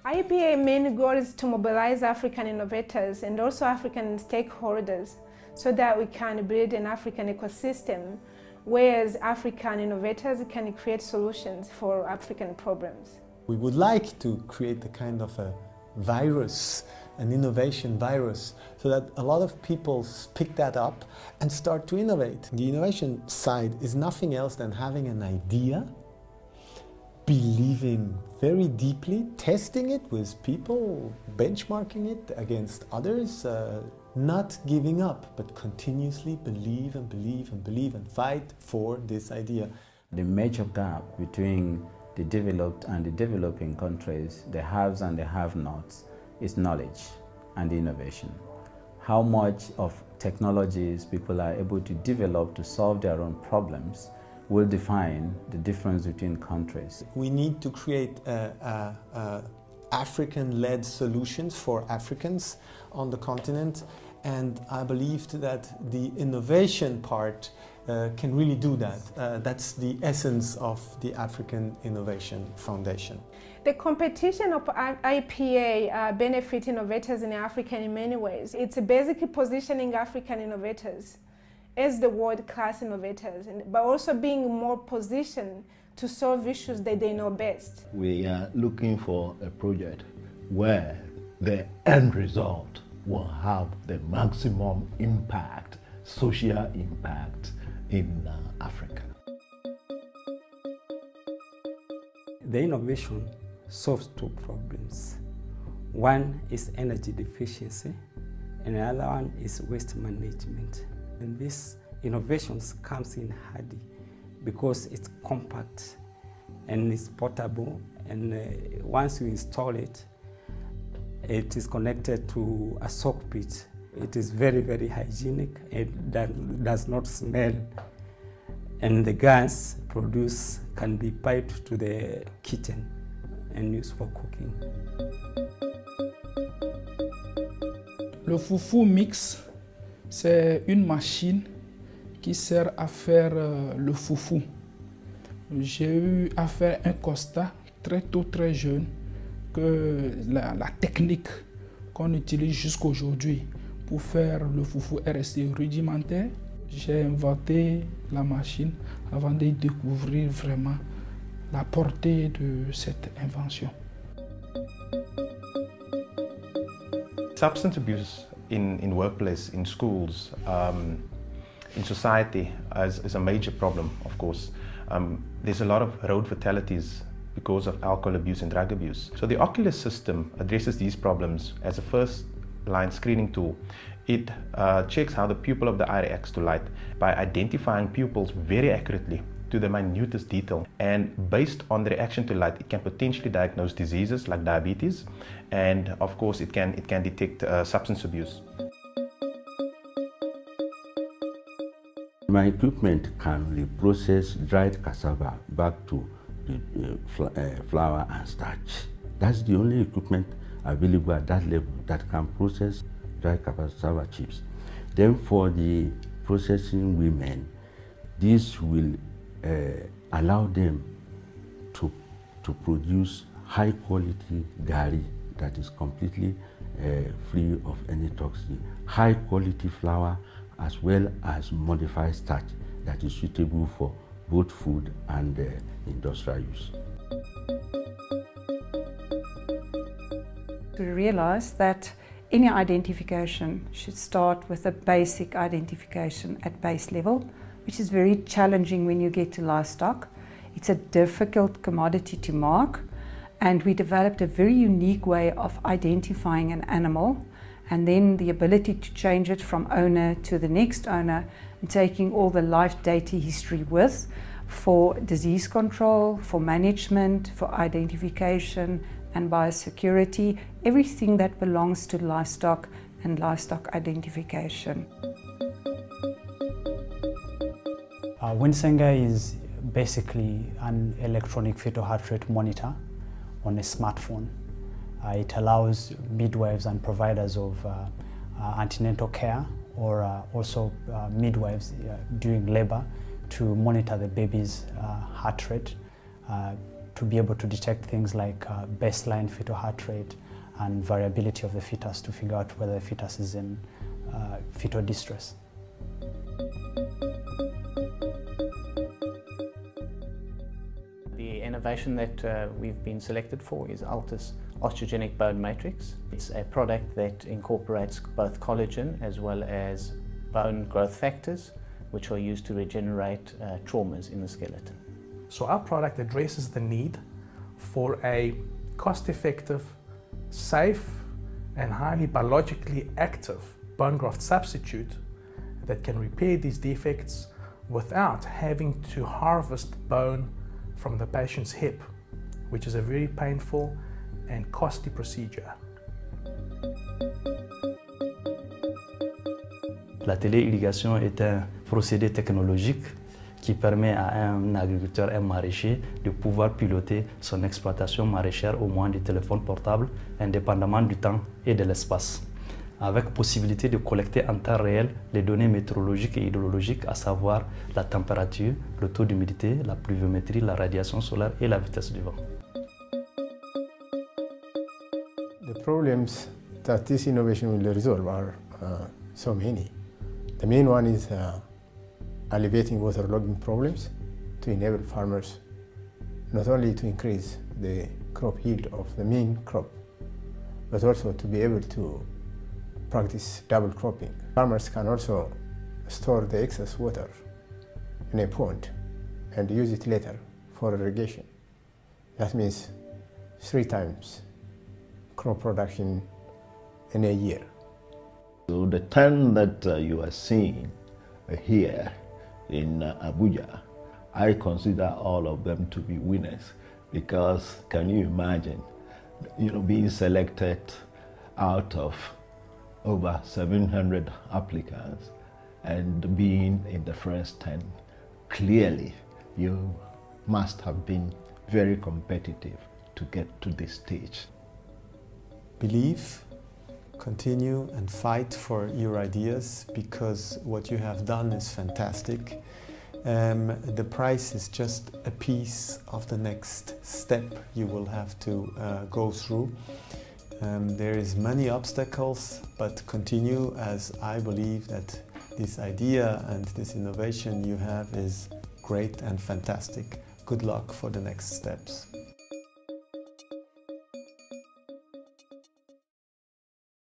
IPA main goal is to mobilize African innovators and also African stakeholders so that we can build an African ecosystem where African innovators can create solutions for African problems. We would like to create a kind of a virus, an innovation virus, so that a lot of people pick that up and start to innovate. The innovation side is nothing else than having an idea, believing very deeply, testing it with people, benchmarking it against others, not giving up, but continuously believe and believe and believe and fight for this idea. The major gap between the developed and the developing countries, the haves and the have-nots, is knowledge and innovation. How much of technologies people are able to develop to solve their own problems will define the difference between countries. We need to create African-led solutions for Africans on the continent, and I believe that the innovation part can really do that. That's the essence of the African Innovation Foundation. The competition of IPA benefits innovators in Africa in many ways. It's basically positioning African innovators as the world-class innovators, but also being more positioned to solve issues that they know best. We are looking for a project where the end result will have the maximum impact, social impact in Africa. The innovation solves two problems. One is energy deficiency, and the other one is waste management. And this innovations comes in handy because it's compact and it's portable, and once you install it, it is connected to a soak pit. It is very, very hygienic. It does not smell, and the gas produced can be piped to the kitchen and used for cooking. Le foufou mix, c'est une machine qui sert à faire le foufou. J'ai eu à faire un constat très tôt, très jeune, que la technique qu'on utilise jusqu'aujourd'hui pour faire le foufou est restée rudimentaire. J'ai inventé la machine avant de découvrir vraiment la portée de cette invention. Substance abuse in workplace, in schools, in society is a major problem, of course. There's a lot of road fatalities because of alcohol abuse and drug abuse. So the Oculus system addresses these problems as a first-line screening tool. It checks how the pupil of the eye reacts to light by identifying pupils very accurately to the minutest detail, and based on the reaction to light, it can potentially diagnose diseases like diabetes, and of course it can detect substance abuse. My equipment can reprocess dried cassava back to the flour and starch. That's the only equipment available at that level that can process dried cassava chips. Then for the processing women, this will allow them to produce high quality gari that is completely free of any toxin, high quality flour, as well as modified starch that is suitable for both food and industrial use. We realized that any identification should start with a basic identification at base level, which is very challenging when you get to livestock. It's a difficult commodity to mark, and we developed a very unique way of identifying an animal, and then the ability to change it from owner to the next owner and taking all the life data history with for disease control, for management, for identification and biosecurity, everything that belongs to livestock and livestock identification. Winsenga is basically an electronic fetal heart rate monitor on a smartphone. It allows midwives and providers of antenatal care or also midwives during labor to monitor the baby's heart rate, to be able to detect things like baseline fetal heart rate and variability of the fetus to figure out whether the fetus is in fetal distress. The innovation that we've been selected for is Altus Osteogenic Bone Matrix. It's a product that incorporates both collagen as well as bone growth factors, which are used to regenerate traumas in the skeleton. So our product addresses the need for a cost-effective, safe and highly biologically active bone graft substitute that can repair these defects without having to harvest bone from the patient's hip, which is a very painful and costly procedure. La téléirrigation est un procédé technologique qui permet à un agriculteur, un maraîcher, de pouvoir piloter son exploitation maraîchère au moyen du téléphone portable, indépendamment du temps et de l'espace, avec possibilité de collecter en temps réel les données météorologiques et hydrologiques, à savoir la température, le taux d'humidité, la pluviométrie, la radiation solaire et la vitesse du vent. The problems that this innovation will resolve are so many. The main one is alleviating waterlogging problems to enable farmers not only to increase the crop yield of the main crop, but also to be able to practice double cropping. Farmers can also store the excess water in a pond and use it later for irrigation. That means 3 times crop production in a year. So the 10 that you are seeing here in Abuja, I consider all of them to be winners, because can you imagine, being selected out of over 700 applicants and being in the first 10? Clearly, you must have been very competitive to get to this stage. Believe, continue and fight for your ideas, because what you have done is fantastic. The prize is just a piece of the next step you will have to go through. There is many obstacles, but continue, as I believe that this idea and this innovation you have is great and fantastic. Good luck for the next steps.